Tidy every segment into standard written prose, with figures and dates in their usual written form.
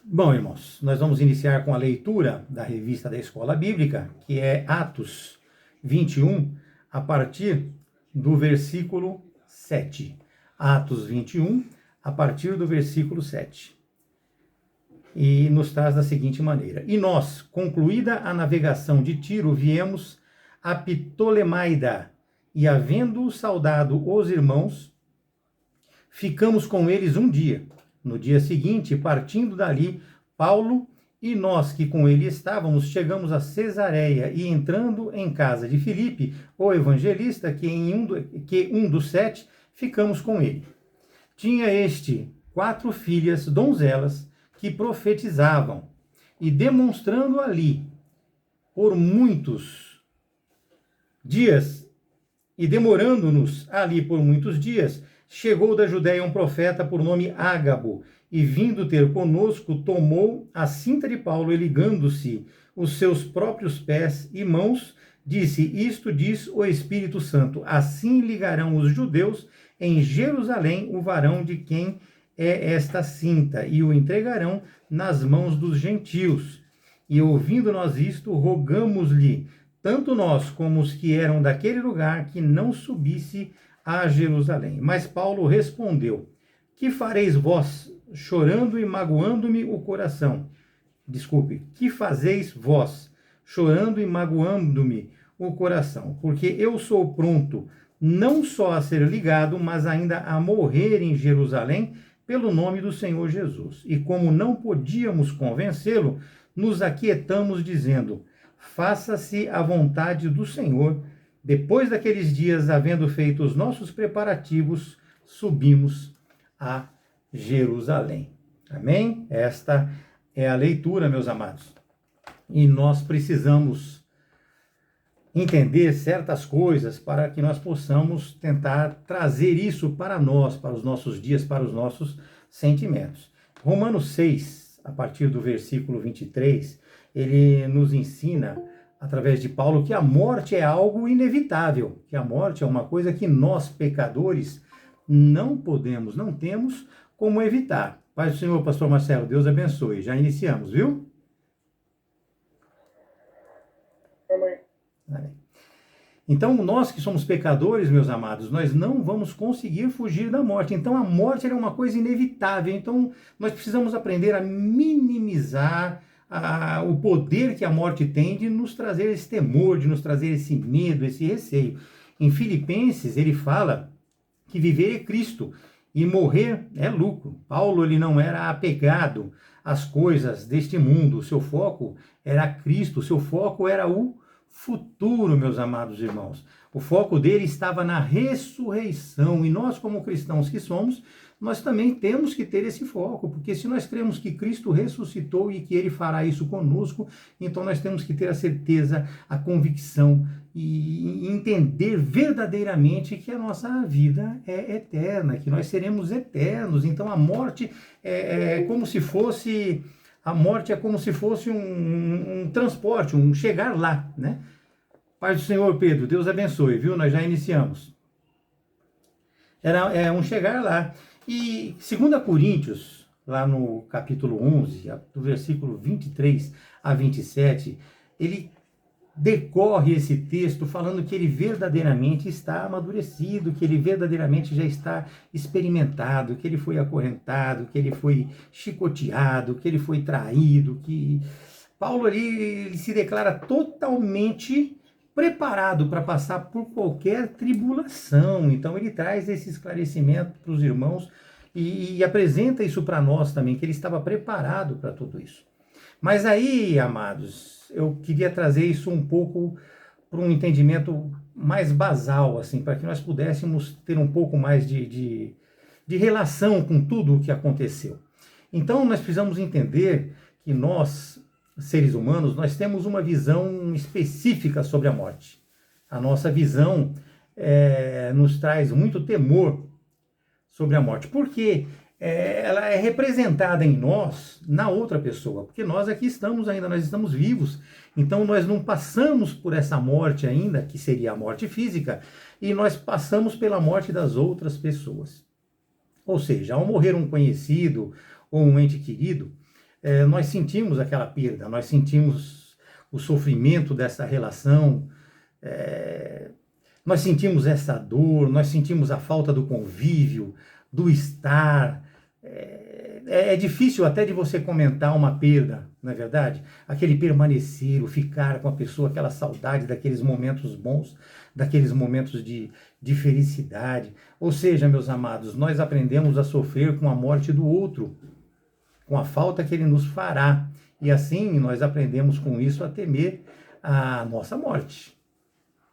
Bom, irmãos, nós vamos iniciar com a leitura da revista da Escola Bíblica, que é Atos 21, a partir do versículo 7. Atos 21, a partir do versículo 7. E nos traz da seguinte maneira: E nós, concluída a navegação de Tiro, viemos a Ptolemaida, e havendo saudado os irmãos, ficamos com eles um dia. No dia seguinte, partindo dali, Paulo e nós que com ele estávamos, chegamos a Cesareia e entrando em casa de Filipe, o evangelista, que um dos 7, ficamos com ele. Tinha este 4 filhas donzelas que profetizavam, e demonstrando ali por muitos dias, e demorando-nos ali por muitos dias, chegou da Judéia um profeta por nome Ágabo, e vindo ter conosco, tomou a cinta de Paulo e ligando-se os seus próprios pés e mãos, disse: Isto diz o Espírito Santo, assim ligarão os judeus em Jerusalém o varão de quem é esta cinta, e o entregarão nas mãos dos gentios. E ouvindo nós isto, rogamos-lhe, tanto nós como os que eram daquele lugar, que não subisse a Jerusalém. Mas Paulo respondeu: Que fareis vós, chorando e magoando-me o coração? Desculpe, que fazeis vós, chorando e magoando-me o coração? Porque eu sou pronto não só a ser ligado, mas ainda a morrer em Jerusalém pelo nome do Senhor Jesus. E como não podíamos convencê-lo, nos aquietamos dizendo: faça-se a vontade do Senhor. Depois daqueles dias, havendo feito os nossos preparativos, subimos a Jerusalém. Amém? Esta é a leitura, meus amados. E nós precisamos entender certas coisas para que nós possamos tentar trazer isso para nós, para os nossos dias, para os nossos sentimentos. Romanos 6, a partir do versículo 23, ele nos ensina, através de Paulo, que a morte é algo inevitável, que a morte é uma coisa que nós, pecadores, não podemos, não temos como evitar. Paz do Senhor, pastor Marcelo, Deus abençoe. Já iniciamos, viu? Amém. Então, nós que somos pecadores, meus amados, nós não vamos conseguir fugir da morte. Então, a morte é uma coisa inevitável. Então, nós precisamos aprender a minimizar o poder que a morte tem de nos trazer esse temor, de nos trazer esse medo, esse receio. Em Filipenses, ele fala que viver é Cristo e morrer é lucro. Paulo, ele não era apegado às coisas deste mundo. O seu foco era Cristo, o seu foco era o futuro, meus amados irmãos. O foco dele estava na ressurreição, e nós, como cristãos que somos, nós também temos que ter esse foco, porque se nós cremos que Cristo ressuscitou e que ele fará isso conosco, então nós temos que ter a certeza, a convicção e entender verdadeiramente que a nossa vida é eterna, que nós seremos eternos. Então a morte é como se fosse... A morte é como se fosse um transporte, um chegar lá, né? Paz do Senhor, Pedro, Deus abençoe, viu? Nós já iniciamos. É um chegar lá. E 2 Coríntios, lá no capítulo 11, do versículo 23 a 27, ele decorre esse texto falando que ele verdadeiramente está amadurecido, que ele verdadeiramente já está experimentado, que ele foi acorrentado, que ele foi chicoteado, que ele foi traído, que Paulo ali ele se declara totalmente preparado para passar por qualquer tribulação. Então ele traz esse esclarecimento para os irmãos e apresenta isso para nós também, que ele estava preparado para tudo isso. Mas aí, amados, eu queria trazer isso um pouco para um entendimento mais basal, assim, para que nós pudéssemos ter um pouco mais de relação com tudo o que aconteceu. Então, nós precisamos entender que nós, seres humanos, nós temos uma visão específica sobre a morte. A nossa visão nos traz muito temor sobre a morte. Por quê? Ela é representada em nós, na outra pessoa, porque nós aqui estamos ainda, nós estamos vivos, então nós não passamos por essa morte ainda, que seria a morte física, e nós passamos pela morte das outras pessoas. Ou seja, ao morrer um conhecido ou um ente querido, nós sentimos aquela perda, nós sentimos o sofrimento dessa relação, nós sentimos essa dor, nós sentimos a falta do convívio, do estar. É difícil até de você comentar uma perda, não é verdade? Aquele permanecer, o ficar com a pessoa, aquela saudade daqueles momentos bons, daqueles momentos de felicidade. Ou seja, meus amados, nós aprendemos a sofrer com a morte do outro, com a falta que ele nos fará. E assim nós aprendemos com isso a temer a nossa morte,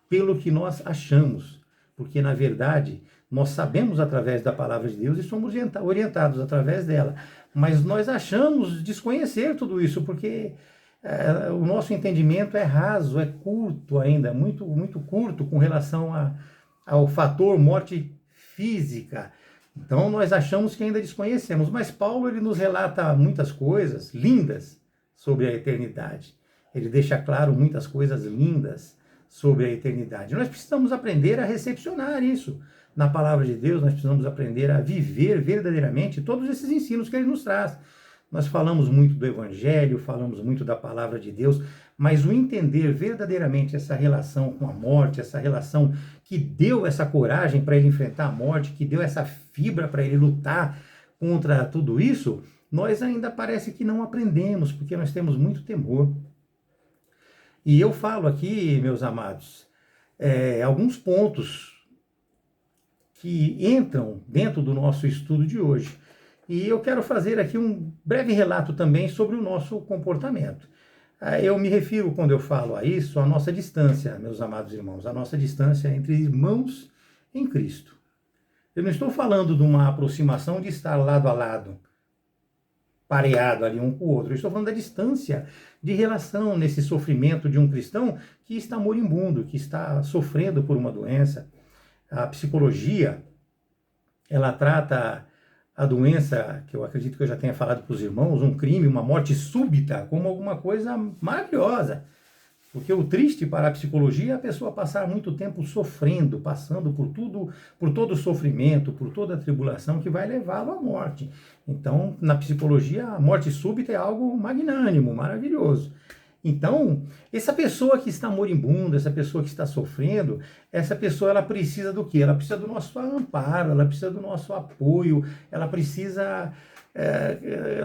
pelo que nós achamos. Porque, na verdade, nós sabemos através da palavra de Deus e somos orientados através dela. Mas nós achamos desconhecer tudo isso, porque o nosso entendimento é raso, é curto ainda, muito, muito curto com relação ao fator morte física. Então, nós achamos que ainda desconhecemos. Mas Paulo, ele nos relata muitas coisas lindas sobre a eternidade. Ele deixa claro muitas coisas lindas sobre a eternidade. Nós precisamos aprender a recepcionar isso na palavra de Deus, nós precisamos aprender a viver verdadeiramente todos esses ensinos que ele nos traz. Nós falamos muito do Evangelho, falamos muito da palavra de Deus, mas o entender verdadeiramente essa relação com a morte, essa relação que deu essa coragem para ele enfrentar a morte, que deu essa fibra para ele lutar contra tudo isso, nós ainda parece que não aprendemos, porque nós temos muito temor. E eu falo aqui, meus amados, alguns pontos que entram dentro do nosso estudo de hoje. E eu quero fazer aqui um breve relato também sobre o nosso comportamento. Eu me refiro, quando eu falo a isso, à nossa distância, meus amados irmãos, a nossa distância entre irmãos em Cristo. Eu não estou falando de uma aproximação de estar lado a lado, pareado ali um com o outro. Eu estou falando da distância de relação nesse sofrimento de um cristão que está moribundo, que está sofrendo por uma doença. A psicologia, ela trata a doença, que eu acredito que eu já tenha falado para os irmãos, um crime, uma morte súbita, como alguma coisa maravilhosa. Porque o triste para a psicologia é a pessoa passar muito tempo sofrendo, passando por todo o sofrimento, por toda a tribulação que vai levá-lo à morte. Então, na psicologia, a morte súbita é algo magnânimo, maravilhoso. Então, essa pessoa que está moribunda, essa pessoa que está sofrendo, essa pessoa, ela precisa do quê? Ela precisa do nosso amparo, ela precisa do nosso apoio, ela precisa...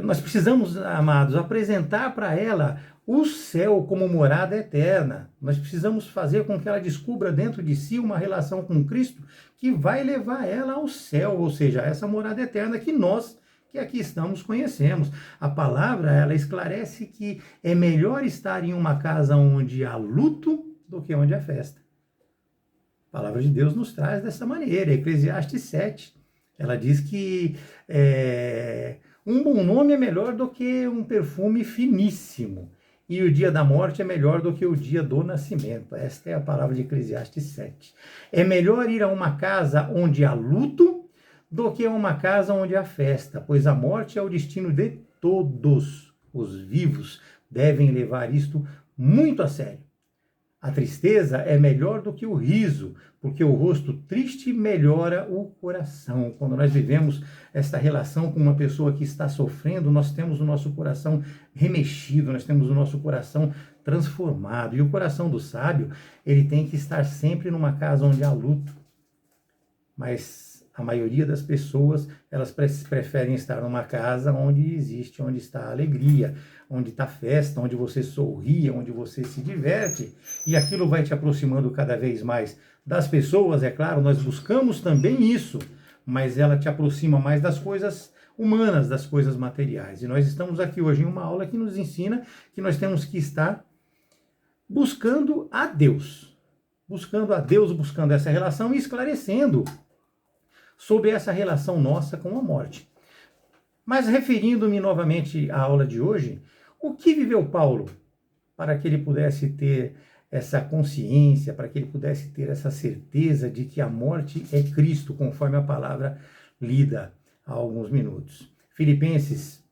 nós precisamos, amados, apresentar para ela o céu como morada eterna. Nós precisamos fazer com que ela descubra dentro de si uma relação com Cristo que vai levar ela ao céu, ou seja, essa morada eterna que nós que aqui estamos conhecemos. A palavra, ela esclarece que é melhor estar em uma casa onde há luto do que onde há festa. A palavra de Deus nos traz dessa maneira. Eclesiastes 7, ela diz que um bom nome é melhor do que um perfume finíssimo. E o dia da morte é melhor do que o dia do nascimento. Esta é a palavra de Eclesiastes 7. É melhor ir a uma casa onde há luto do que uma casa onde há festa, pois a morte é o destino de todos. Os vivos devem levar isto muito a sério. A tristeza é melhor do que o riso, porque o rosto triste melhora o coração. Quando nós vivemos esta relação com uma pessoa que está sofrendo, nós temos o nosso coração remexido, nós temos o nosso coração transformado. E o coração do sábio, ele tem que estar sempre numa casa onde há luto. Mas a maioria das pessoas, elas preferem estar numa casa onde está a alegria, onde está a festa, onde você sorri, onde você se diverte, e aquilo vai te aproximando cada vez mais das pessoas, é claro, nós buscamos também isso, mas ela te aproxima mais das coisas humanas, das coisas materiais. E nós estamos aqui hoje em uma aula que nos ensina que nós temos que estar buscando a Deus, buscando essa relação e esclarecendo sobre essa relação nossa com a morte. Mas referindo-me novamente à aula de hoje, o que viveu Paulo para que ele pudesse ter essa consciência, para que ele pudesse ter essa certeza de que a morte é Cristo, conforme a palavra lida há alguns minutos. Filipenses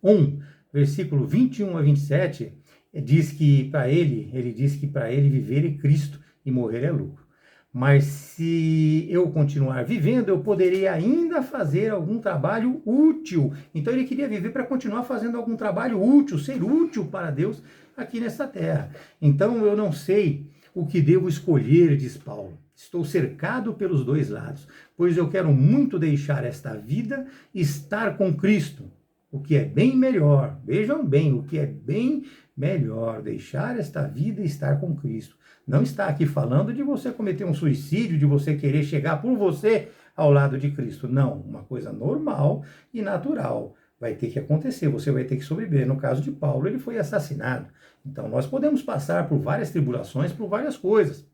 1, versículo 21 a 27, diz que para ele diz que para ele viver é Cristo e morrer é lucro. Mas se eu continuar vivendo, eu poderei ainda fazer algum trabalho útil. Então ele queria viver para continuar fazendo algum trabalho útil, ser útil para Deus aqui nesta terra. Então eu não sei o que devo escolher, diz Paulo. Estou cercado pelos dois lados, pois eu quero muito deixar esta vida e estar com Cristo, o que é bem melhor. Vejam bem, o que é bem melhor, deixar esta vida e estar com Cristo. Não está aqui falando de você cometer um suicídio, de você querer chegar por você ao lado de Cristo. Não, uma coisa normal e natural. Vai ter que acontecer, você vai ter que sobreviver. No caso de Paulo, ele foi assassinado. Então, nós podemos passar por várias tribulações, por várias coisas.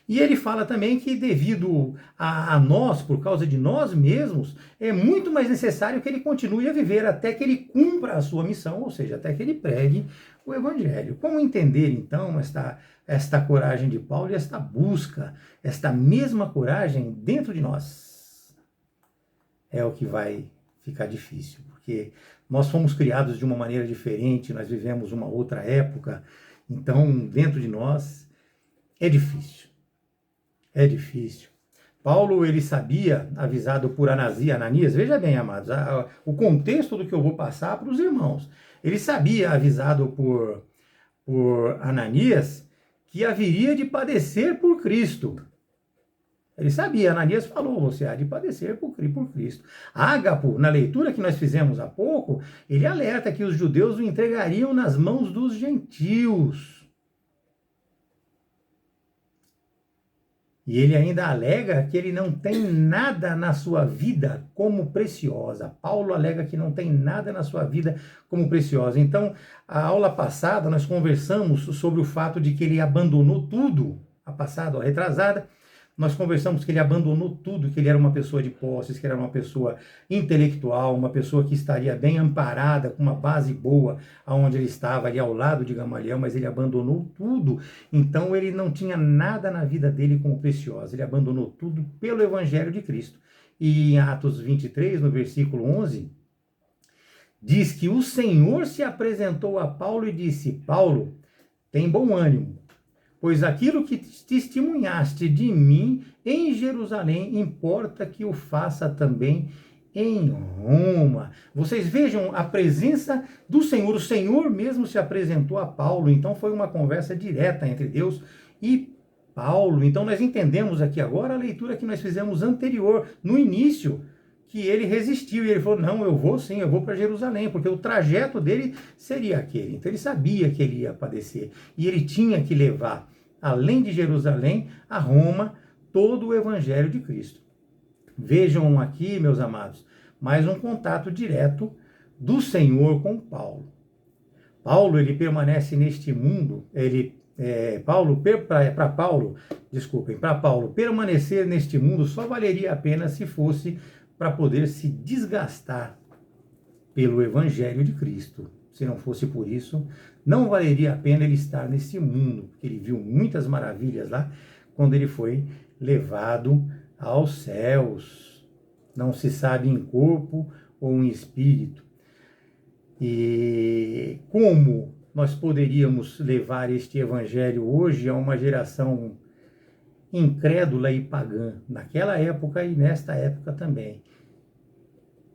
E ele fala também que devido a nós, por causa de nós mesmos, é muito mais necessário que ele continue a viver até que ele cumpra a sua missão, ou seja, até que ele pregue o Evangelho. Como entender, então, esta coragem de Paulo e esta busca, esta mesma coragem dentro de nós? É o que vai ficar difícil, porque nós fomos criados de uma maneira diferente, nós vivemos uma outra época, então dentro de nós é difícil. É difícil. Paulo, ele sabia, avisado por Ananias, veja bem, amados, o contexto do que eu vou passar para os irmãos. Ele sabia, avisado por Ananias, que haveria de padecer por Cristo. Ele sabia, Ananias falou, você há de padecer por Cristo. Ágapo, na leitura que nós fizemos há pouco, ele alerta que os judeus o entregariam nas mãos dos gentios. E ele ainda alega que ele não tem nada na sua vida como preciosa. Paulo alega que não tem nada na sua vida como preciosa. Então, a aula passada, nós conversamos sobre o fato de que ele abandonou tudo. A passada, a retrasada, nós conversamos que ele abandonou tudo, que ele era uma pessoa de posses, que era uma pessoa intelectual, uma pessoa que estaria bem amparada, com uma base boa, aonde ele estava, ali ao lado de Gamaliel, mas ele abandonou tudo. Então ele não tinha nada na vida dele como preciosa, ele abandonou tudo pelo Evangelho de Cristo. E em Atos 23, no versículo 11, diz que o Senhor se apresentou a Paulo e disse, Paulo, tem bom ânimo, pois aquilo que testemunhaste de mim em Jerusalém, importa que o faça também em Roma. Vocês vejam a presença do Senhor, o Senhor mesmo se apresentou a Paulo, então foi uma conversa direta entre Deus e Paulo. Então nós entendemos aqui agora a leitura que nós fizemos anterior, no início, que ele resistiu e ele falou, não, eu vou sim, eu vou para Jerusalém, porque o trajeto dele seria aquele. Então ele sabia que ele ia padecer e ele tinha que levar, além de Jerusalém, a Roma, todo o Evangelho de Cristo. Vejam aqui, meus amados, mais um contato direto do Senhor com Paulo. Paulo, ele permanece neste mundo, para Paulo, permanecer neste mundo só valeria a pena se fosse para poder se desgastar pelo Evangelho de Cristo. Se não fosse por isso, não valeria a pena ele estar nesse mundo, porque ele viu muitas maravilhas lá quando ele foi levado aos céus. Não se sabe em corpo ou em espírito. E como nós poderíamos levar este evangelho hoje a uma geração incrédula e pagã, naquela época e nesta época também?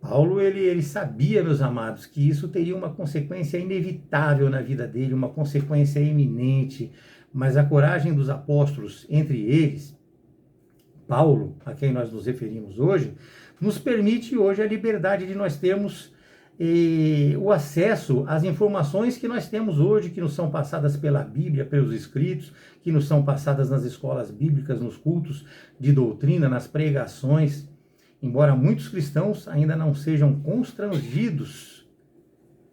Paulo, ele sabia, meus amados, que isso teria uma consequência inevitável na vida dele, uma consequência iminente, mas a coragem dos apóstolos, entre eles, Paulo, a quem nós nos referimos hoje, nos permite hoje a liberdade de nós termos o acesso às informações que nós temos hoje, que nos são passadas pela Bíblia, pelos escritos, que nos são passadas nas escolas bíblicas, nos cultos de doutrina, nas pregações. Embora muitos cristãos ainda não sejam constrangidos,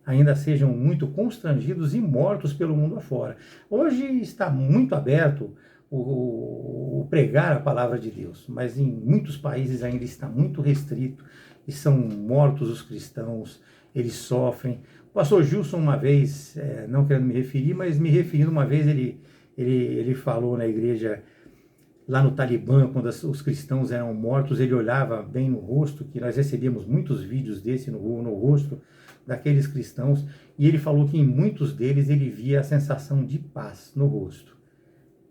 ainda sejam muito constrangidos e mortos pelo mundo afora. Hoje está muito aberto o pregar a palavra de Deus, mas em muitos países ainda está muito restrito e são mortos os cristãos, eles sofrem. O pastor Gilson uma vez, não querendo me referir, mas me referindo uma vez, ele falou na igreja lá no Talibã, quando os cristãos eram mortos, ele olhava bem no rosto, que nós recebíamos muitos vídeos desse no rosto daqueles cristãos, e ele falou que em muitos deles ele via a sensação de paz no rosto.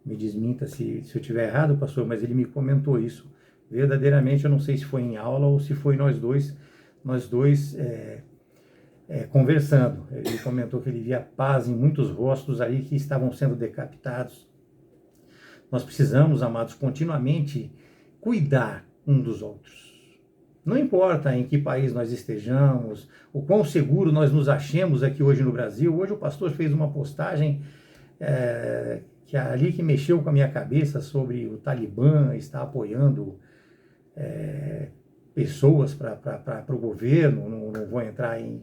Me desminta se eu estiver errado, pastor, mas ele me comentou isso. Verdadeiramente, eu não sei se foi em aula ou se foi nós dois conversando. Ele comentou que ele via paz em muitos rostos ali que estavam sendo decapitados. Nós precisamos, amados, continuamente cuidar um dos outros. Não importa em que país nós estejamos, o quão seguro nós nos achemos aqui hoje no Brasil. Hoje o pastor fez uma postagem que mexeu com a minha cabeça sobre o Talibã estar apoiando pessoas para o governo. Não vou entrar em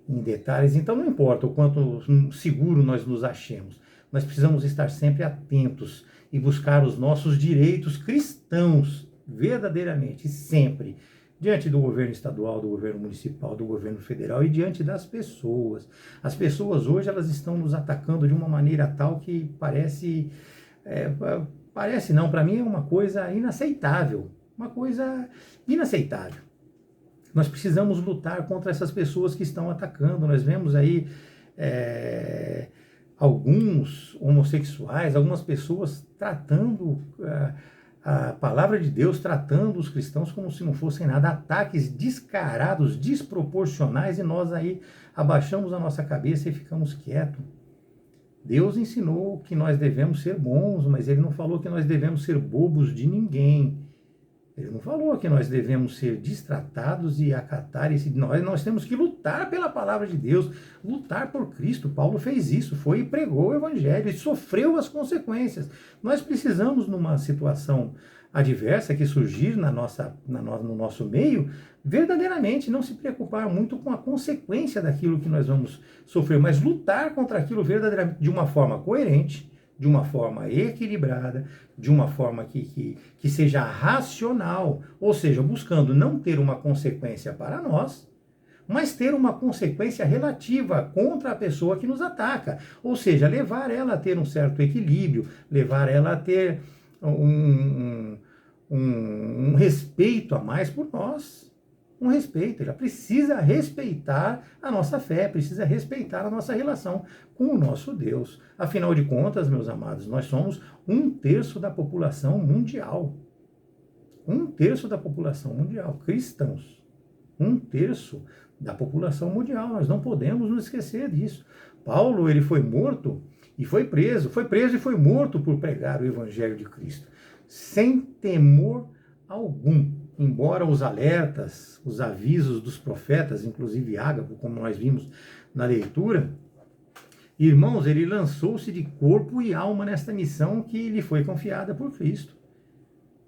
detalhes. Então não importa o quanto seguro nós nos achemos. Nós precisamos estar sempre atentos e buscar os nossos direitos cristãos, verdadeiramente, sempre, diante do governo estadual, do governo municipal, do governo federal e diante das pessoas. As pessoas hoje, elas estão nos atacando de uma maneira tal que parece não, para mim é uma coisa inaceitável, Nós precisamos lutar contra essas pessoas que estão atacando. Nós vemos aí alguns homossexuais, algumas pessoas tratando a palavra de Deus, tratando os cristãos como se não fossem nada, ataques descarados, desproporcionais, e nós aí abaixamos a nossa cabeça e ficamos quietos. Deus ensinou que nós devemos ser bons, mas Ele não falou que nós devemos ser bobos de ninguém. Ele não falou que nós devemos ser destratados e acatar esse... Nós temos que lutar pela palavra de Deus, lutar por Cristo. Paulo fez isso, foi e pregou o evangelho e sofreu as consequências. Nós precisamos, numa situação adversa que surgir no nosso meio, verdadeiramente não se preocupar muito com a consequência daquilo que nós vamos sofrer, mas lutar contra aquilo verdadeiramente de uma forma coerente, de uma forma equilibrada, de uma forma que seja racional, ou seja, buscando não ter uma consequência para nós, mas ter uma consequência relativa contra a pessoa que nos ataca, ou seja, levar ela a ter um certo equilíbrio, levar ela a ter um respeito a mais por nós. Um respeito, ela precisa respeitar a nossa fé, precisa respeitar a nossa relação com o nosso Deus. Afinal de contas, meus amados, nós somos 1/3 da população mundial. 1/3 da população mundial, cristãos. 1/3 da população mundial, nós não podemos nos esquecer disso. Paulo, ele foi morto e foi preso e foi morto por pregar o evangelho de Cristo, sem temor algum. Embora os alertas, os avisos dos profetas, inclusive Ágabo, como nós vimos na leitura, irmãos, ele lançou-se de corpo e alma nesta missão que lhe foi confiada por Cristo.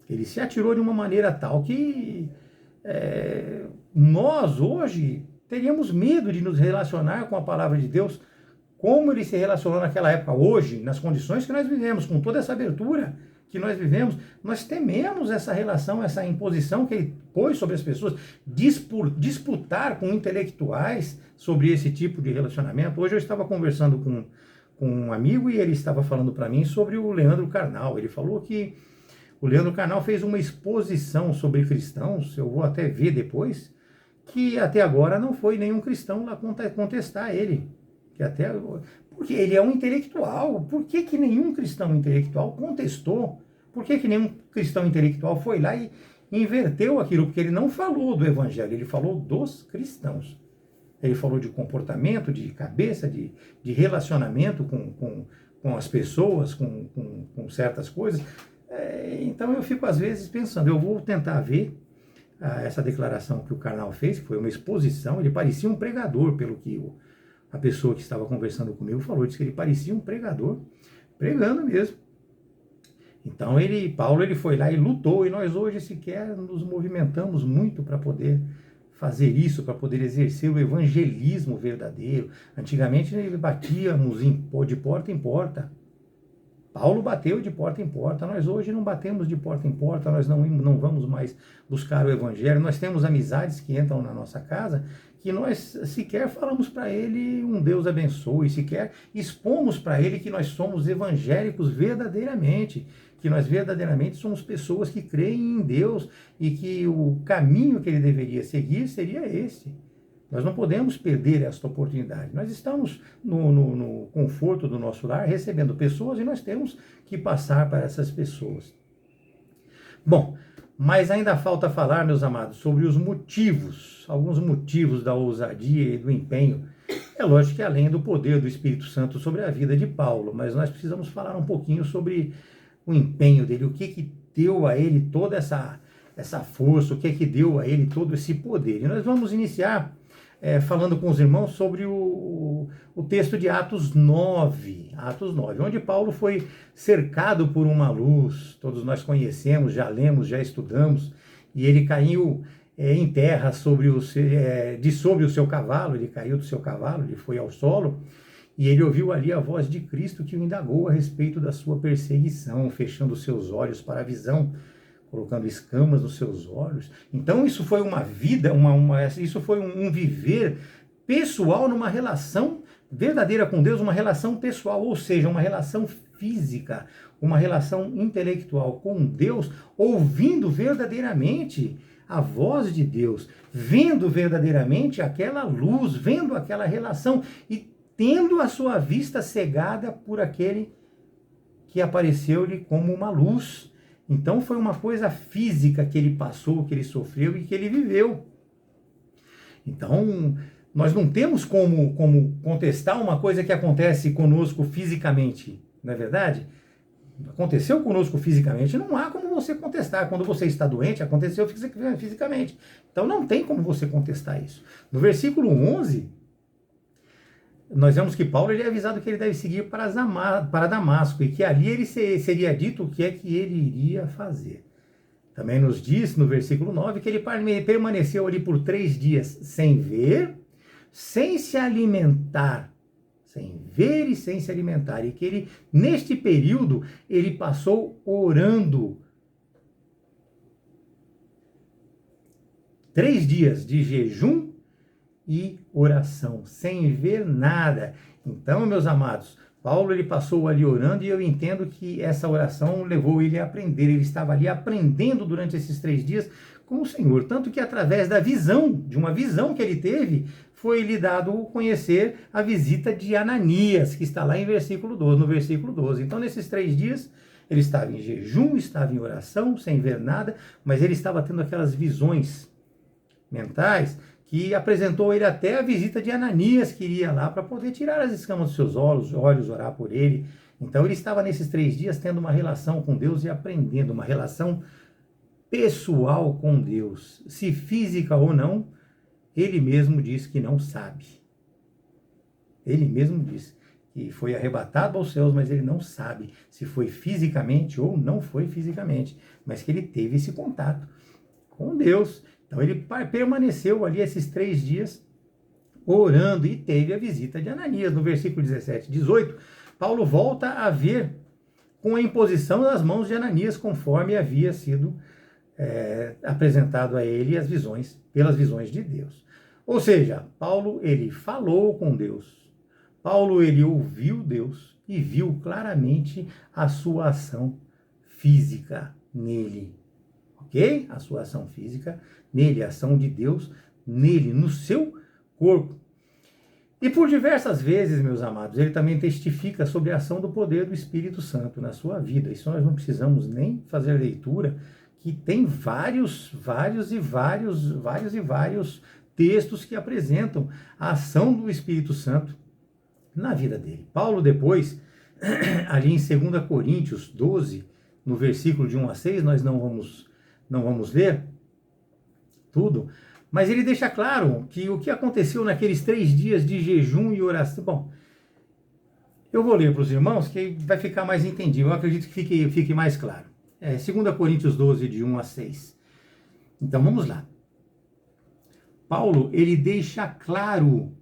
Ele se atirou de uma maneira tal que nós hoje teríamos medo de nos relacionar com a palavra de Deus como ele se relacionou naquela época. Hoje, nas condições que nós vivemos, com toda essa abertura que nós vivemos, nós tememos essa relação, essa imposição que ele pôs sobre as pessoas, disputar com intelectuais sobre esse tipo de relacionamento. Hoje eu estava conversando com um amigo e ele estava falando para mim sobre o Leandro Carnal. Ele falou que o Leandro Carnal fez uma exposição sobre cristãos, eu vou até ver depois, que até agora não foi nenhum cristão lá contestar ele. Porque ele é um intelectual. Por que nenhum cristão intelectual contestou? Por que nenhum cristão intelectual foi lá e inverteu aquilo? Porque ele não falou do evangelho, ele falou dos cristãos. Ele falou de comportamento, de cabeça, de relacionamento com as pessoas, com certas coisas. Então eu fico às vezes pensando, eu vou tentar ver essa declaração que o Carnal fez, que foi uma exposição. Ele parecia um pregador, pelo que a pessoa que estava conversando comigo falou, disse que ele parecia um pregador, pregando mesmo. Então Paulo foi lá e lutou, e nós hoje sequer nos movimentamos muito para poder fazer isso, para poder exercer o evangelismo verdadeiro. Antigamente batíamos de porta em porta. Paulo bateu de porta em porta, nós hoje não batemos de porta em porta, nós não vamos mais buscar o evangelho. Nós temos amizades que entram na nossa casa que nós sequer falamos para ele um Deus abençoe, sequer expomos para ele que nós somos evangélicos verdadeiramente, que nós verdadeiramente somos pessoas que creem em Deus e que o caminho que ele deveria seguir seria esse. Nós não podemos perder esta oportunidade. Nós estamos no conforto do nosso lar, recebendo pessoas, e nós temos que passar para essas pessoas. Bom, mas ainda falta falar, meus amados, sobre os motivos, alguns motivos da ousadia e do empenho. É lógico que além do poder do Espírito Santo sobre a vida de Paulo, mas nós precisamos falar um pouquinho sobre o empenho dele, o que deu a ele toda essa força, o que deu a ele todo esse poder. E nós vamos iniciar falando com os irmãos sobre o texto de Atos 9, onde Paulo foi cercado por uma luz, todos nós conhecemos, já lemos, já estudamos, e ele caiu em terra sobre o seu cavalo, ele caiu do seu cavalo, ele foi ao solo, e ele ouviu ali a voz de Cristo que o indagou a respeito da sua perseguição, fechando os seus olhos para a visão, colocando escamas nos seus olhos. Então isso foi uma vida, isso foi um viver pessoal numa relação verdadeira com Deus, uma relação pessoal, ou seja, uma relação física, uma relação intelectual com Deus, ouvindo verdadeiramente a voz de Deus, vendo verdadeiramente aquela luz, vendo aquela relação e tendo a sua vista cegada por aquele que apareceu-lhe como uma luz. Então foi uma coisa física que ele passou, que ele sofreu e que ele viveu. Então nós não temos como contestar uma coisa que acontece conosco fisicamente, não é verdade? Aconteceu conosco fisicamente, não há como você contestar. Quando você está doente, aconteceu fisicamente. Então não tem como você contestar isso. No versículo 11, nós vemos que Paulo ele é avisado que ele deve seguir para Damasco, e que ali ele seria dito o que é que ele iria fazer. Também nos diz, no versículo 9, que ele permaneceu ali por 3 dias sem ver, sem se alimentar, sem ver e sem se alimentar, e que ele, neste período, ele passou orando. 3 dias de jejum e oração, sem ver nada. Então, meus amados, Paulo ele passou ali orando, e eu entendo que essa oração levou ele a aprender. Ele estava ali aprendendo durante esses 3 dias com o Senhor, tanto que através de uma visão que ele teve, foi lhe dado conhecer a visita de Ananias, que está lá no versículo 12. Então, nesses 3 dias, ele estava em jejum, estava em oração, sem ver nada, mas ele estava tendo aquelas visões mentais que apresentou ele até a visita de Ananias, que iria lá para poder tirar as escamas dos seus olhos, orar por ele. Então ele estava nesses 3 dias tendo uma relação com Deus e aprendendo, uma relação pessoal com Deus. Se física ou não, ele mesmo diz que não sabe. Ele mesmo diz que foi arrebatado aos céus, mas ele não sabe se foi fisicamente ou não foi fisicamente, mas que ele teve esse contato com Deus. Então ele permaneceu ali esses 3 dias orando e teve a visita de Ananias. No versículo 17 e 18, Paulo volta a ver com a imposição das mãos de Ananias, conforme havia sido apresentado a ele pelas visões de Deus. Ou seja, Paulo ele falou com Deus, Paulo ele ouviu Deus e viu claramente a sua ação física nele. Ok? A sua ação física nele, a ação de Deus nele, no seu corpo. E por diversas vezes, meus amados, ele também testifica sobre a ação do poder do Espírito Santo na sua vida. Isso nós não precisamos nem fazer leitura, que tem vários textos que apresentam a ação do Espírito Santo na vida dele. Paulo depois, ali em 2 Coríntios 12, no versículo de 1 a 6, nós não vamos ler tudo, mas ele deixa claro que o que aconteceu naqueles 3 dias de jejum e oração. Bom, eu vou ler para os irmãos, que vai ficar mais entendível, eu acredito que fique mais claro. 2 Coríntios 12, de 1 a 6. Então vamos lá. Paulo, ele deixa claro,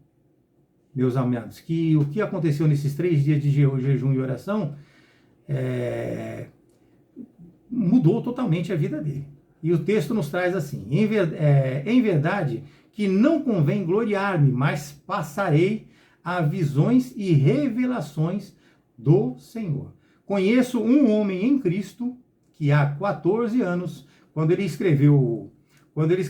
meus amados, que o que aconteceu nesses 3 dias de jejum e oração mudou totalmente a vida dele. E o texto nos traz assim: em verdade que não convém gloriar-me, mas passarei a visões e revelações do Senhor. Conheço um homem em Cristo que há 14 anos, quando ele escreveu 2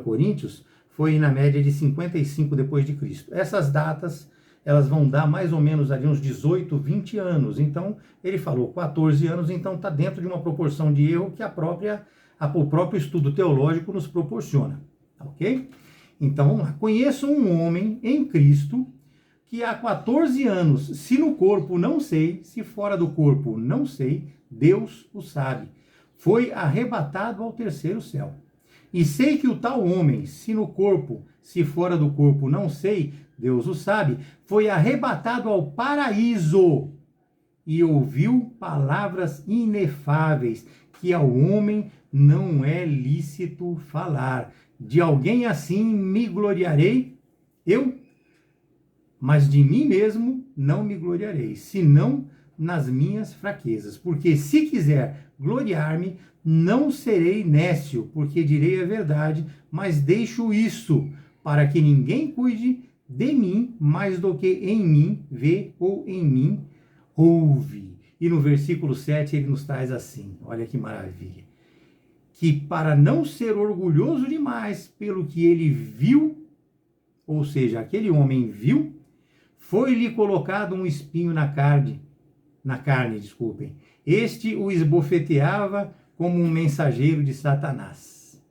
Coríntios, foi na média de 55 depois de Cristo. Essas datas, elas vão dar mais ou menos ali uns 18, 20 anos. Então, ele falou 14 anos, então está dentro de uma proporção de erro que o próprio estudo teológico nos proporciona. Ok? Então, vamos lá. Conheço um homem em Cristo que há 14 anos, se no corpo não sei, se fora do corpo não sei, Deus o sabe. Foi arrebatado ao terceiro céu. E sei que o tal homem, se no corpo, se fora do corpo não sei, Deus o sabe, foi arrebatado ao paraíso e ouviu palavras inefáveis que ao homem não é lícito falar. De alguém assim me gloriarei eu, mas de mim mesmo não me gloriarei, senão nas minhas fraquezas. Porque se quiser gloriar-me, não serei nécio, porque direi a verdade, mas deixo isso, para que ninguém cuide de mim mais do que em mim vê ou em mim ouve. E no versículo 7 ele nos traz assim, olha que maravilha, que para não ser orgulhoso demais pelo que ele viu, ou seja, aquele homem viu, foi-lhe colocado um espinho na carne, Este o esbofeteava como um mensageiro de Satanás.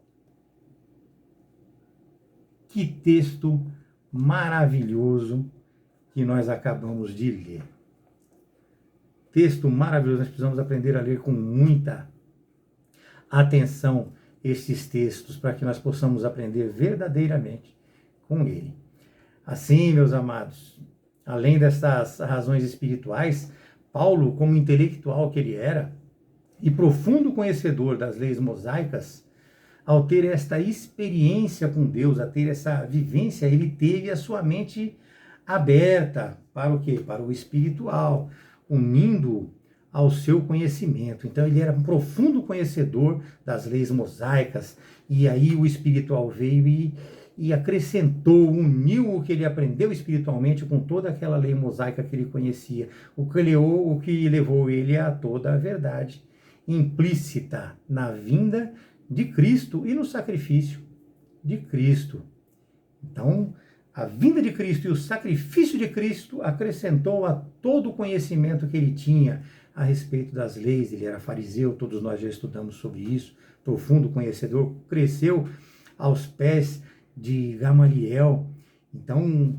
Que texto maravilhoso que nós acabamos de ler. Texto maravilhoso, nós precisamos aprender a ler com muita atenção esses textos, para que nós possamos aprender verdadeiramente com ele. Assim, meus amados, além dessas razões espirituais, Paulo, como intelectual que ele era, e profundo conhecedor das leis mosaicas, ao ter esta experiência com Deus, a ter essa vivência, ele teve a sua mente aberta para o quê? Para o espiritual, unindo ao seu conhecimento. Então ele era um profundo conhecedor das leis mosaicas, e aí o espiritual veio e acrescentou, uniu o que ele aprendeu espiritualmente com toda aquela lei mosaica que ele conhecia, o que levou ele a toda a verdade implícita na vinda de Cristo e no sacrifício de Cristo. Então, a vinda de Cristo e o sacrifício de Cristo acrescentou a todo o conhecimento que ele tinha a respeito das leis. Ele era fariseu, todos nós já estudamos sobre isso, profundo conhecedor, cresceu aos pés de Gamaliel. Então,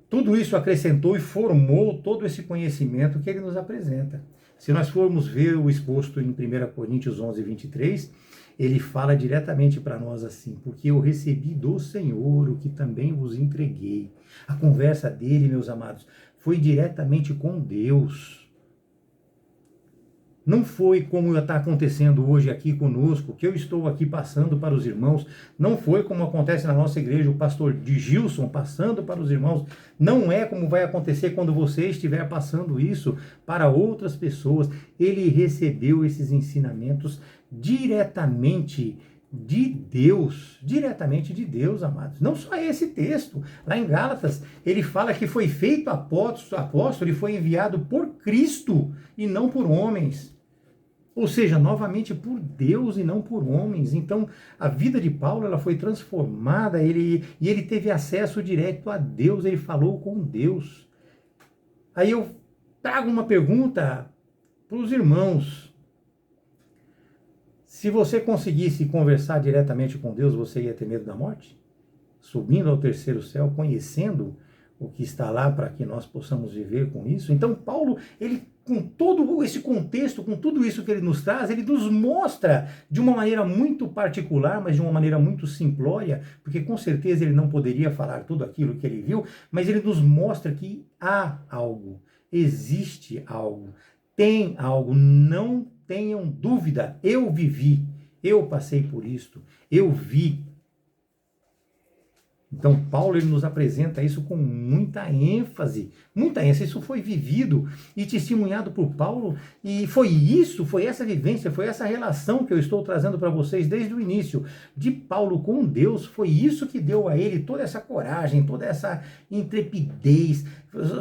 tudo isso acrescentou e formou todo esse conhecimento que ele nos apresenta. Se nós formos ver o exposto em 1 Coríntios 11, 23, ele fala diretamente para nós assim, porque eu recebi do Senhor o que também vos entreguei. A conversa dele, meus amados, foi diretamente com Deus. Não foi como está acontecendo hoje aqui conosco, que eu estou aqui passando para os irmãos. Não foi como acontece na nossa igreja, o pastor de Gilson passando para os irmãos. Não é como vai acontecer quando você estiver passando isso para outras pessoas. Ele recebeu esses ensinamentos diretamente de Deus, amados. Não só esse texto, lá em Gálatas, ele fala que foi feito apóstolo e foi enviado por Cristo e não por homens. Ou seja, novamente por Deus e não por homens. Então, a vida de Paulo ela foi transformada, e ele teve acesso direto a Deus, ele falou com Deus. Aí eu trago uma pergunta para os irmãos. Se você conseguisse conversar diretamente com Deus, você ia ter medo da morte? Subindo ao terceiro céu, conhecendo o que está lá para que nós possamos viver com isso? Então, Paulo, ele, com todo esse contexto, com tudo isso que ele nos traz, ele nos mostra de uma maneira muito particular, mas de uma maneira muito simplória, porque com certeza ele não poderia falar tudo aquilo que ele viu, mas ele nos mostra que há algo, existe algo, tem algo, não tenham dúvida, eu vivi, eu passei por isto, eu vi. Então, Paulo ele nos apresenta isso com muita ênfase, isso foi vivido e testemunhado por Paulo, e foi essa vivência, foi essa relação que eu estou trazendo para vocês desde o início, de Paulo com Deus, foi isso que deu a ele toda essa coragem, toda essa intrepidez,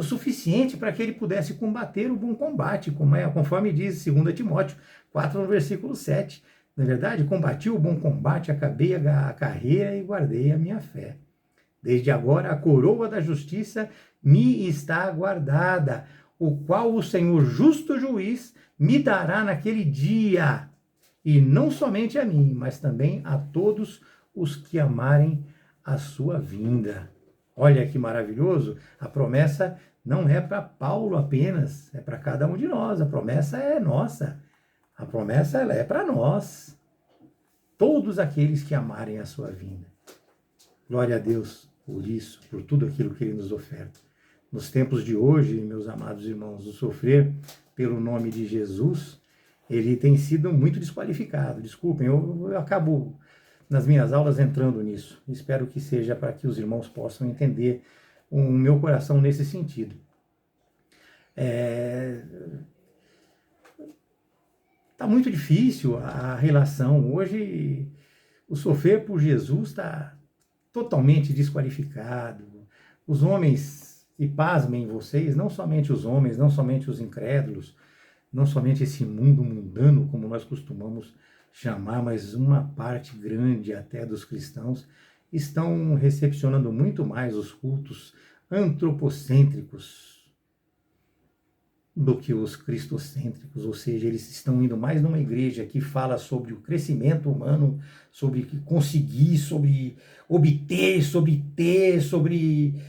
suficiente para que ele pudesse combater o bom combate, conforme diz 2 Timóteo 4, no versículo 7, não é verdade? Combati o bom combate, acabei a carreira e guardei a minha fé. Desde agora a coroa da justiça me está guardada, o qual o Senhor justo juiz me dará naquele dia, e não somente a mim, mas também a todos os que amarem a sua vinda. Olha que maravilhoso, a promessa não é para Paulo apenas, é para cada um de nós, a promessa é nossa, a promessa ela é para nós, todos aqueles que amarem a sua vinda. Glória a Deus por isso, por tudo aquilo que Ele nos oferta. Nos tempos de hoje, meus amados irmãos, o sofrer pelo nome de Jesus, ele tem sido muito desqualificado. Desculpem, eu acabo nas minhas aulas entrando nisso. Espero que seja para que os irmãos possam entender o meu coração nesse sentido. Está muito difícil a relação. Hoje, o sofrer por Jesus está totalmente desqualificado. Os homens, e pasmem vocês, não somente os homens, não somente os incrédulos, não somente esse mundo mundano, como nós costumamos chamar, mas uma parte grande até dos cristãos, estão recepcionando muito mais os cultos antropocêntricos do que os cristocêntricos, ou seja, eles estão indo mais numa igreja que fala sobre o crescimento humano, sobre conseguir, sobre obter, sobre ter, sobre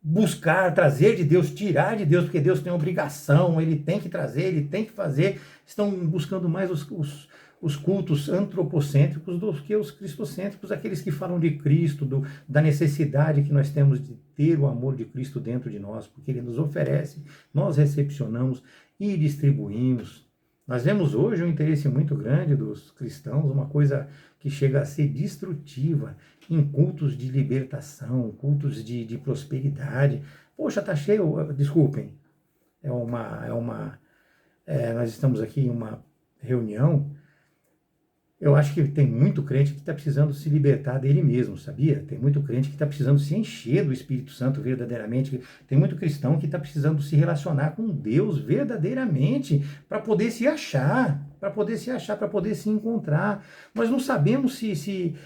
buscar, trazer de Deus, tirar de Deus, porque Deus tem obrigação, Ele tem que trazer, Ele tem que fazer. Estão buscando mais os cultos antropocêntricos do que os cristocêntricos, aqueles que falam de Cristo, da necessidade que nós temos de ter o amor de Cristo dentro de nós, porque Ele nos oferece, nós recepcionamos e distribuímos. Nós vemos hoje um interesse muito grande dos cristãos, uma coisa que chega a ser destrutiva, em cultos de libertação, cultos de prosperidade. Poxa, tá cheio, desculpem, nós estamos aqui em uma reunião. Eu acho que tem muito crente que está precisando se libertar dele mesmo, sabia? Tem muito crente que está precisando se encher do Espírito Santo verdadeiramente. Tem muito cristão que está precisando se relacionar com Deus verdadeiramente para poder se achar, para poder se encontrar. Nós não sabemos se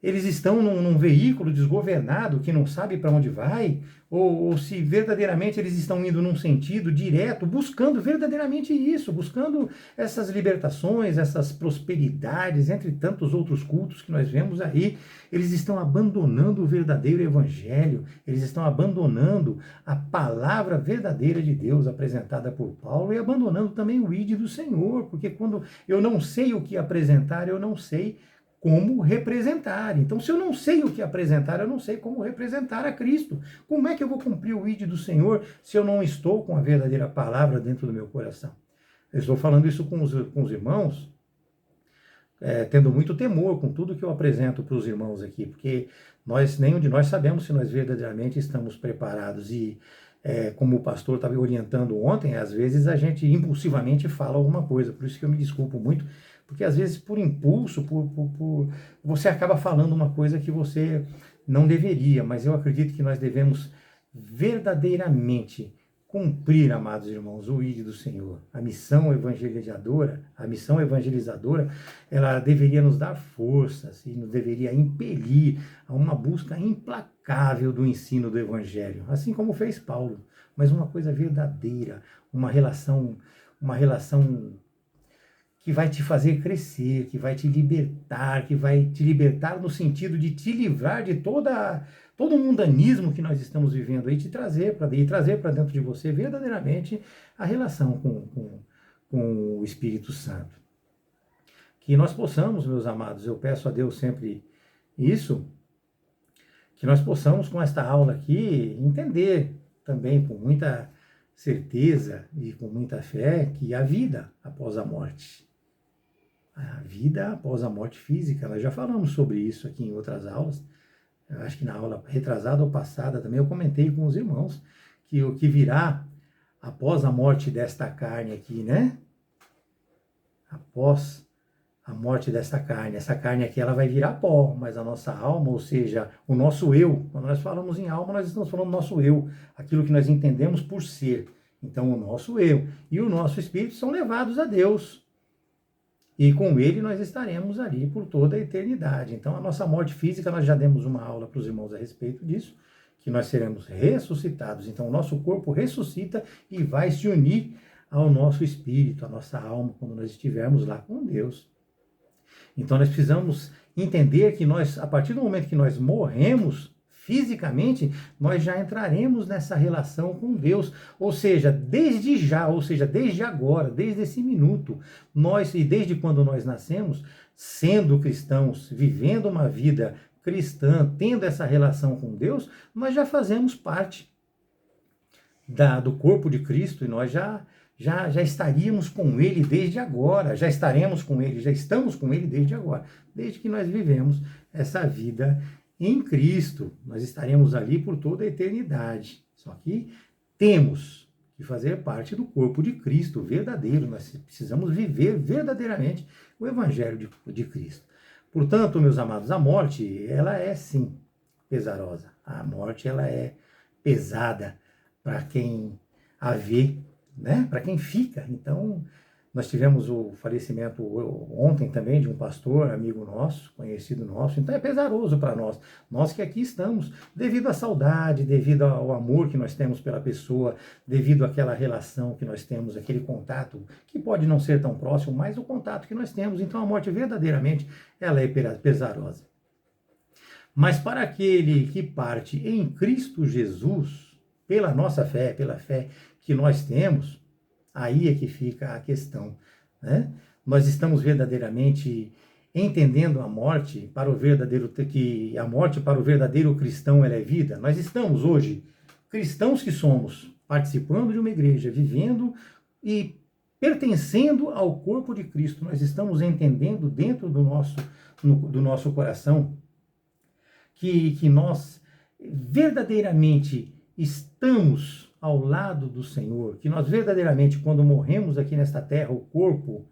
eles estão num veículo desgovernado que não sabe para onde vai, ou se verdadeiramente eles estão indo num sentido direto, buscando verdadeiramente isso, buscando essas libertações, essas prosperidades, entre tantos outros cultos que nós vemos aí. Eles estão abandonando o verdadeiro evangelho, eles estão abandonando a palavra verdadeira de Deus apresentada por Paulo e abandonando também o ID do Senhor, porque quando eu não sei o que apresentar, eu não sei como representar. Então, se eu não sei o que apresentar, eu não sei como representar a Cristo. Como é que eu vou cumprir o ID do Senhor se eu não estou com a verdadeira palavra dentro do meu coração? Eu estou falando isso com os irmãos, tendo muito temor com tudo que eu apresento para os irmãos aqui, porque nenhum de nós sabemos se nós verdadeiramente estamos preparados. E como o pastor estava orientando ontem, às vezes a gente impulsivamente fala alguma coisa, por isso que eu me desculpo muito, porque às vezes por impulso, você acaba falando uma coisa que você não deveria, mas eu acredito que nós devemos verdadeiramente cumprir, amados irmãos, o ID do Senhor. A missão evangelizadora, ela deveria nos dar forças e nos deveria impelir a uma busca implacável do ensino do Evangelho, assim como fez Paulo, mas uma coisa verdadeira, uma relação que vai te fazer crescer, que vai te libertar no sentido de te livrar de todo o mundanismo que nós estamos vivendo aí, trazer para dentro de você verdadeiramente a relação com o Espírito Santo. Que nós possamos, meus amados, eu peço a Deus sempre isso, que nós possamos com esta aula aqui entender também com muita certeza e com muita fé que há vida após a morte. A vida após a morte física, nós já falamos sobre isso aqui em outras aulas. Eu acho que na aula retrasada ou passada também eu comentei com os irmãos que o que virá após a morte desta carne aqui, né? Após a morte desta carne, essa carne aqui ela vai virar pó, mas a nossa alma, ou seja, o nosso eu, quando nós falamos em alma, nós estamos falando do nosso eu, aquilo que nós entendemos por ser. Então o nosso eu e o nosso espírito são levados a Deus. E com ele nós estaremos ali por toda a eternidade. Então, a nossa morte física, nós já demos uma aula para os irmãos a respeito disso, que nós seremos ressuscitados. Então, o nosso corpo ressuscita e vai se unir ao nosso espírito, à nossa alma, quando nós estivermos lá com Deus. Então, nós precisamos entender que nós, a partir do momento que nós morremos fisicamente, nós já entraremos nessa relação com Deus. Ou seja, desde já, ou seja, desde agora, desde esse minuto, nós, e desde quando nós nascemos, sendo cristãos, vivendo uma vida cristã, tendo essa relação com Deus, nós já fazemos parte do corpo de Cristo e nós já estaríamos com Ele desde agora, já estaremos com Ele, já estamos com Ele desde agora, desde que nós vivemos essa vida em Cristo. Nós estaremos ali por toda a eternidade. Só que temos que fazer parte do corpo de Cristo verdadeiro. Nós precisamos viver verdadeiramente o Evangelho de Cristo. Portanto, meus amados, a morte, ela é sim pesarosa. A morte, ela é pesada para quem a vê, né? Para quem fica. Então, nós tivemos o falecimento ontem também de um pastor, amigo nosso, conhecido nosso. Então é pesaroso para nós. Nós que aqui estamos, devido à saudade, devido ao amor que nós temos pela pessoa, devido àquela relação que nós temos, aquele contato, que pode não ser tão próximo, mas o contato que nós temos. Então a morte verdadeiramente, ela é pesarosa. Mas para aquele que parte em Cristo Jesus, pela nossa fé, pela fé que nós temos, aí é que fica a questão, né? Nós estamos verdadeiramente entendendo a morte para o verdadeiro, que a morte para o verdadeiro cristão ela é vida. Nós estamos hoje, cristãos que somos, participando de uma igreja, vivendo e pertencendo ao corpo de Cristo. Nós estamos entendendo dentro do nosso coração que nós verdadeiramente estamos ao lado do Senhor, que nós verdadeiramente, quando morremos aqui nesta terra, o corpo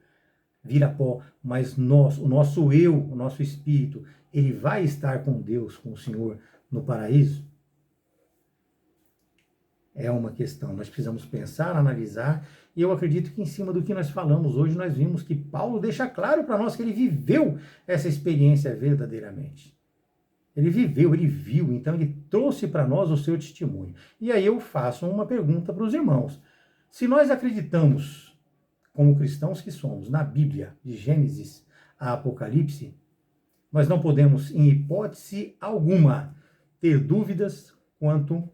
vira pó, mas o nosso eu, o nosso espírito, ele vai estar com Deus, com o Senhor no paraíso? É uma questão, nós precisamos pensar, analisar, e eu acredito que em cima do que nós falamos hoje, nós vimos que Paulo deixa claro para nós que ele viveu essa experiência verdadeiramente. Ele viveu, ele viu, então ele trouxe para nós o seu testemunho. E aí eu faço uma pergunta para os irmãos. Se nós acreditamos, como cristãos que somos, na Bíblia, de Gênesis a Apocalipse, nós não podemos, em hipótese alguma, ter dúvidas quanto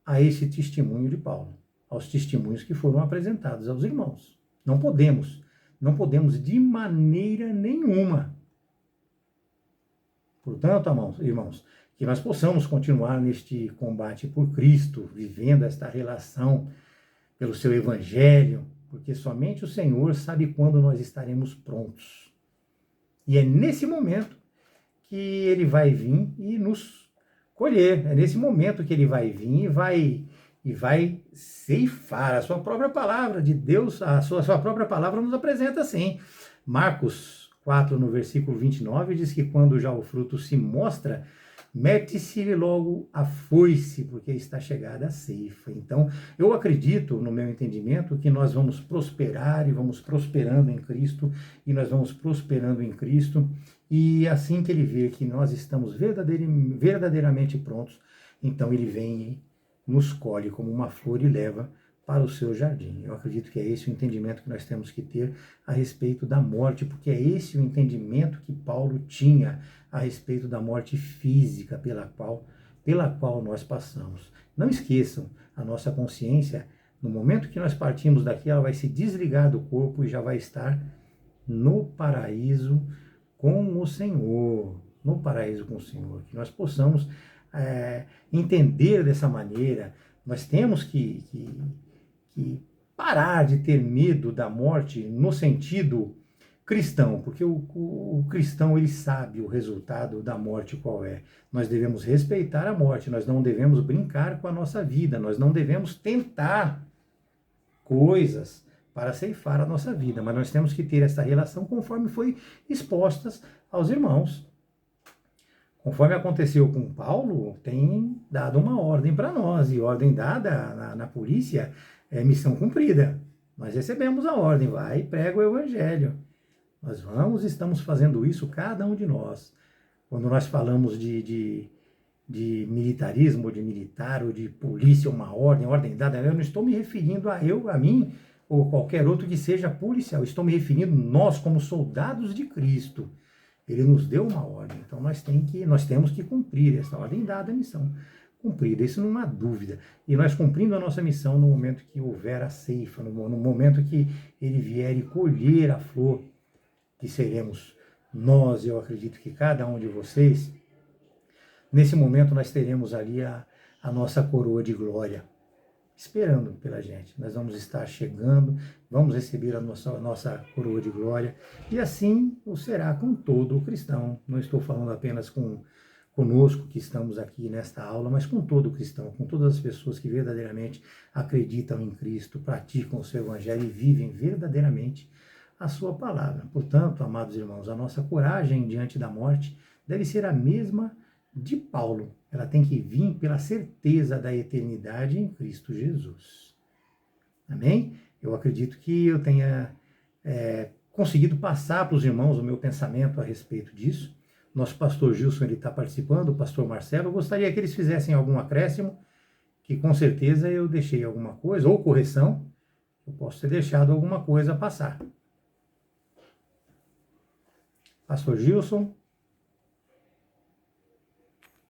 a esse testemunho de Paulo, aos testemunhos que foram apresentados aos irmãos. Não podemos de maneira nenhuma. Portanto, irmãos, que nós possamos continuar neste combate por Cristo, vivendo esta relação pelo seu Evangelho, porque somente o Senhor sabe quando nós estaremos prontos. E é nesse momento que Ele vai vir e nos colher. É nesse momento que Ele vai vir e vai ceifar. A sua própria palavra de Deus, a sua própria palavra nos apresenta assim. Marcos 4, no versículo 29, diz que quando já o fruto se mostra, mete-se logo a foice, porque está chegada a ceifa. Então, eu acredito, no meu entendimento, que nós vamos prosperar e vamos prosperando em Cristo, e nós vamos prosperando em Cristo, e assim que Ele vê que nós estamos verdadeiramente prontos, então Ele vem e nos colhe como uma flor e leva para o seu jardim. Eu acredito que é esse o entendimento que nós temos que ter a respeito da morte, porque é esse o entendimento que Paulo tinha a respeito da morte física pela qual nós passamos. Não esqueçam, a nossa consciência, no momento que nós partimos daqui, ela vai se desligar do corpo e já vai estar no paraíso com o Senhor. No paraíso com o Senhor. Que nós possamos entender dessa maneira. Nós temos que parar de ter medo da morte no sentido cristão, porque o cristão ele sabe o resultado da morte qual é. Nós devemos respeitar a morte, nós não devemos brincar com a nossa vida, nós não devemos tentar coisas para ceifar a nossa vida, mas nós temos que ter essa relação conforme foi expostas aos irmãos. Conforme aconteceu com Paulo, tem dado uma ordem para nós, e ordem dada na polícia é missão cumprida. Nós recebemos a ordem, vai e prega o Evangelho. Nós estamos fazendo isso, cada um de nós. Quando nós falamos de militarismo, ou de militar, ou de polícia, uma ordem dada, eu não estou me referindo a mim, ou qualquer outro que seja policial. Estou me referindo nós como soldados de Cristo. Ele nos deu uma ordem, então nós temos que cumprir essa ordem dada, a missão cumprida, isso não há dúvida. E nós cumprindo a nossa missão no momento que houver a ceifa, no momento que ele vier e colher a flor, que seremos nós, eu acredito que cada um de vocês, nesse momento nós teremos ali a nossa coroa de glória, esperando pela gente. Nós vamos estar chegando, vamos receber a nossa coroa de glória, e assim o será com todo o cristão. Não estou falando apenas conosco que estamos aqui nesta aula, mas com todo o cristão, com todas as pessoas que verdadeiramente acreditam em Cristo, praticam o seu evangelho e vivem verdadeiramente a sua palavra. Portanto, amados irmãos, a nossa coragem diante da morte deve ser a mesma de Paulo. Ela tem que vir pela certeza da eternidade em Cristo Jesus. Amém? Eu acredito que eu tenha conseguido passar para os irmãos o meu pensamento a respeito disso. Nosso pastor Gilson está participando, o pastor Marcelo. Eu gostaria que eles fizessem algum acréscimo, que com certeza eu deixei alguma coisa, ou correção, eu posso ter deixado alguma coisa passar. Pastor Gilson.